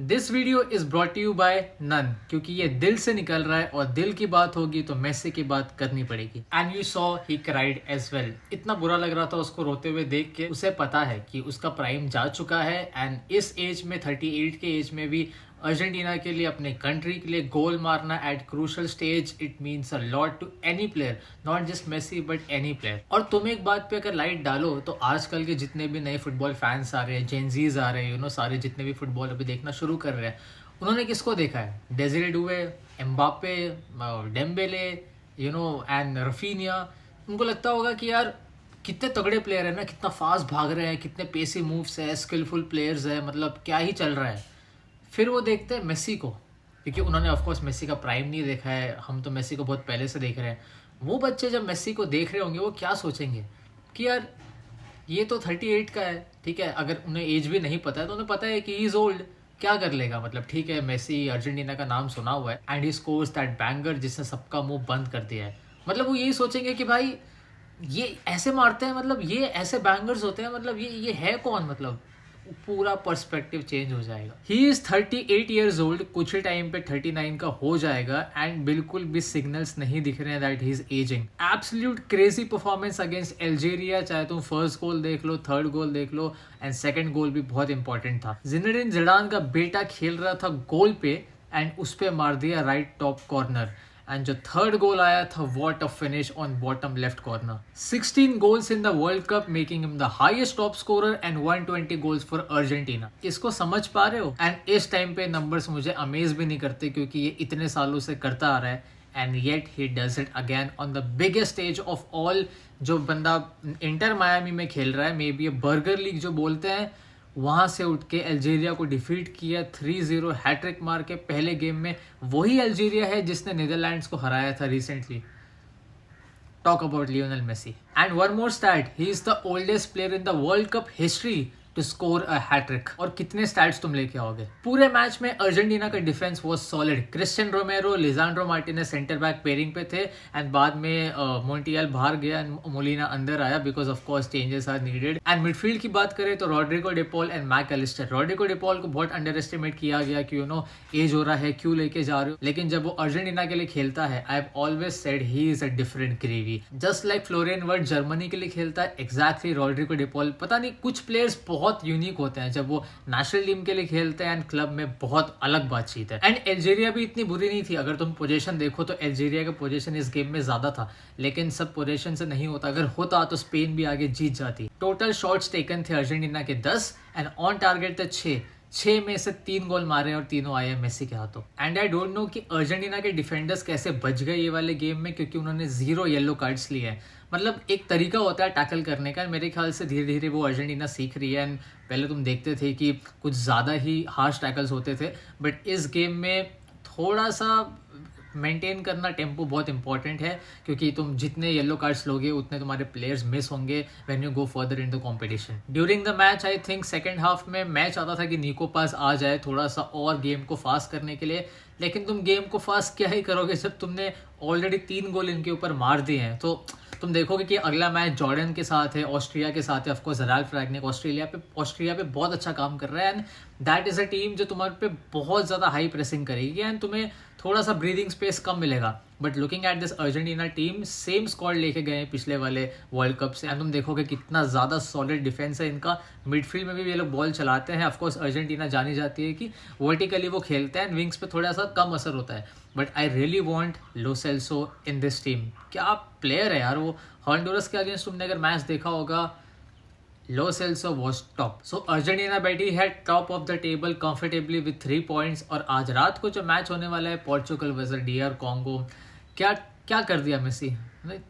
This video is brought you by none, क्योंकि ये दिल से निकल रहा है और दिल की बात होगी तो मेसी की बात करनी पड़ेगी। And you saw he cried as well. इतना बुरा लग रहा था उसको रोते हुए देख के। उसे पता है कि उसका प्राइम जा चुका है एंड इस एज में 38 के एज में भी अर्जेंटीना के लिए, अपने कंट्री के लिए गोल मारना at crucial stage, it means a lot to any player, not just Messi but any player. और तुम एक बात पे अगर लाइट डालो तो आजकल के जितने भी नए फुटबॉल फैंस आ रहे हैं, जेनजीज आ रहे हैं, सारे जितने भी फुटबॉल अभी देखना शुरू कर रहे हैं, उन्होंने किसको देखा है? Desire Doue, Mbappe, Dembele, and Raphinha. उनको लगता होगा कि यार कितने तगड़े प्लेयर है ना, कितना फास्ट भाग रहे हैं, कितने पेसी मूव्स है, स्किलफुल प्लेयर्स है, मतलब क्या ही चल रहा है। फिर वो देखते हैं मेसी को, क्योंकि उन्होंने ऑफकोर्स मेसी का प्राइम नहीं देखा है, हम तो मेसी को बहुत पहले से देख रहे हैं। वो बच्चे जब मेसी को देख रहे होंगे वो क्या सोचेंगे कि यार ये तो 38 का है, ठीक है। अगर उन्हें एज भी नहीं पता है तो उन्हें पता है कि ही इज ओल्ड, क्या कर लेगा, मतलब ठीक है मेसी अर्जेंटीना का नाम सुना हुआ है and he scores that banger जिसने सबका मुंह बंद कर दिया है। मतलब वो यही सोचेंगे कि भाई ये ऐसे मारते हैं, मतलब ये ऐसे बैंगर्स होते हैं, मतलब ये है कौन, मतलब पूरा पर्सपेक्टिव चेंज हो जाएगा। ही इज 38 ईयर्स ओल्ड, कुछ ही टाइम पे 39 का हो जाएगा एंड बिल्कुल भी सिग्नल्स नहीं दिख रहे हैं that he is ageing. Absolute crazy performance against Algeria, चाहे तुम फर्स्ट गोल देख लो, थर्ड गोल देख लो, एंड सेकंड गोल भी बहुत इंपॉर्टेंट था। जिनेडिन जिडान का बेटा खेल रहा था गोल पे एंड उस पे मार दिया राइट टॉप कॉर्नर। एंड जो थर्ड गोल आया था, what a finish on bottom left corner. 16 goals in the world cup, making him the highest top scorer and 120 goals for Argentina. इसको समझ पा रहे हो? एंड इस टाइम पे नंबर्स मुझे अमेज भी नहीं करते, क्योंकि ये इतने सालों से करता आ रहा है and yet he does it again on the biggest stage of all. जो बंदा इंटर मायामी में खेल रहा है, मे बी ये बर्गर लीग जो बोलते हैं, वहां से उठ के अल्जीरिया को डिफीट किया 3-0 हैट्रिक मार के पहले गेम में। वही अल्जीरिया है जिसने नीदरलैंड्स को हराया था recently. Talk about Lionel Messi. And one more stat, he is the oldest player in the world cup history to score a hat-trick. और कितने स्टैट्स तुम लेके आओगे? पूरे मैच में अर्जेंटीना का defence was solid. Cristian Romero, Lisandro Martinez centre back pairing पे थे एंड बाद में मोंटियल बाहर गया एंड मोलिना अंदर आया, because of course changes are needed. And midfield की बात करें तो Rodrigo De Paul and Mac Allister. Rodrigo De Paul को बहुत अंडर एस्टिमेट किया गया कि एज हो रहा है, क्यों लेके जा रहे हो, लेकिन जब वो अर्जेंटीना के लिए खेलता है, I have always said he is a different gravy. Just like Florian worth Germany के लिए खेलता है, एग्जैक्टली रॉड्रिगो डिपॉल। पता नहीं, कुछ प्लेयर्स बहुत यूनिक होते हैं, जब वो नेशनल टीम के लिए खेलते हैं एंड क्लब में बहुत अलग बातचीत है। एंड अल्जीरिया भी इतनी बुरी नहीं थी। अगर तुम पोजीशन देखो तो अल्जीरिया का पोजीशन इस गेम में ज्यादा था, लेकिन सब पोजीशन से नहीं होता। अगर होता तो स्पेन भी आगे जीत जाती। टोटल शॉट्स टेकन थे अर्जेंटीना के 10 एंड ऑन टारगेट थे 6 में से 3 गोल मारे और तीनों आए मेसी के हाथों। एंड आई डोंट नो कि अर्जेंटीना के डिफेंडर्स कैसे बच गए ये वाले गेम में, क्योंकि उन्होंने 0 येलो कार्ड्स लिए हैं। मतलब एक तरीका होता है टैकल करने का, मेरे ख्याल से धीरे धीरे वो अर्जेंटीना सीख रही है। एंड पहले तुम देखते थे कि कुछ ज़्यादा ही हार्श टैकल्स होते थे, बट इस गेम में थोड़ा सा मेंटेन करना टेम्पो बहुत इंपॉर्टेंट है, क्योंकि तुम जितने येलो कार्ड्स लोगे उतने तुम्हारे प्लेयर्स मिस होंगे when you go further in the competition. During the match I think second half में मैं चाहता था कि निको पास आ जाए थोड़ा सा और गेम को फास्ट करने के लिए, लेकिन तुम गेम को फास्ट क्या ही करोगे जब तुमने ऑलरेडी 3 गोल इनके ऊपर मार दिए हैं। तो तुम देखोगे कि अगला मैच जॉर्डन के साथ है, ऑस्ट्रिया के साथ है। ऑफकोर्स राल्फ रैगनिक ऑस्ट्रिया पे बहुत अच्छा काम कर रहा है and that is a team जो तुम्हारे पे बहुत ज़्यादा हाई प्रेसिंग करेगी एंड तुम्हें थोड़ा सा ब्रीदिंग स्पेस कम मिलेगा। But looking at this Argentina team, same squad लेके गए हैं पिछले वाले वर्ल्ड कप से एंड तुम देखोगे कितना ज़्यादा सॉलिड डिफेंस है इनका। मिडफील्ड में भी ये लोग बॉल चलाते हैं। ऑफकोर्स अर्जेंटीना जानी जाती है कि वर्टिकली वो खेलते हैं, विंग्स पे थोड़ा सा कम असर होता है। But I really want low सेल्सो in this team. क्या प्लेयर है यार वो। हॉन्डुरस के अगेंस्ट तुमने अगर मैच देखा होगा, Lo Celso was top. So Argentina बैठी है top of the table comfortably with 3 points. और आज रात को जो मैच होने वाला है पोर्चुगल वर्सेस DR कॉन्गो, क्या क्या कर दिया मेसी,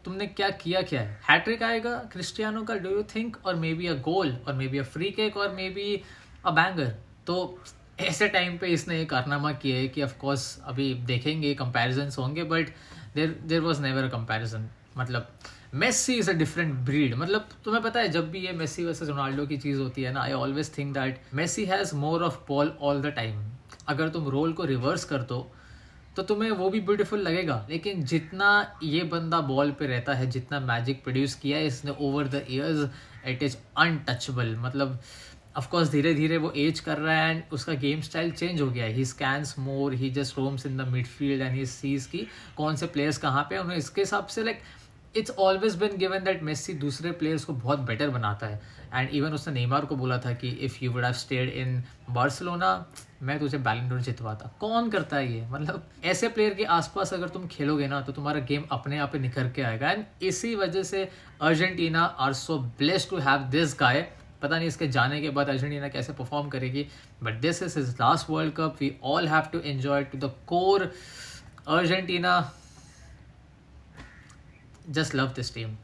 तुमने क्या किया, क्या है? हैट्रिक आएगा क्रिस्टियानो का, डू यू थिंक? और मे बी अ गोल, और may be a free kick, और मे बी अ बैंगर। तो ऐसे टाइम पे इसने ये कारनामा किया है कि ऑफकोर्स अभी देखेंगे, कंपैरिजन्स होंगे, but there was never a comparison. मतलब Messi is a different breed. मतलब तुम्हें पता है, जब भी ये मेसी वर्सेस रोनाल्डो की चीज़ होती है ना, I always think that Messi has more of ball all the time. अगर तुम रोल को रिवर्स कर दो तो तुम्हें वो भी ब्यूटीफुल लगेगा, लेकिन जितना ये बंदा बॉल पे रहता है, जितना मैजिक प्रोड्यूस किया है इसने over the years, it is untouchable. मतलब ऑफ कोर्स धीरे धीरे वो एज कर रहा है एंड उसका गेम स्टाइल चेंज हो गया है. He scans more, he just roams in the midfield and he sees की कौन से प्लेयर्स कहाँ पे उन्हें. इसके हिसाब से like it's always been given that Messi दूसरे प्लेयर्स को बहुत बेटर बनाता है. एंड इवन उसने नेमार को बोला था कि if you would have stayed in Barcelona मैं तुझे बैलन डोर जितवाता. कौन करता है ये? मतलब ऐसे प्लेयर के आसपास अगर तुम खेलोगे ना तो तुम्हारा गेम अपने आप ही निखर के आएगा. एंड इसी वजह से Argentina are so blessed to have this guy. पता नहीं इसके जाने के बाद अर्जेंटीना कैसे परफॉर्म करेगी, but this is his last world cup. We all have to enjoy to the core. Argentina, just love this team.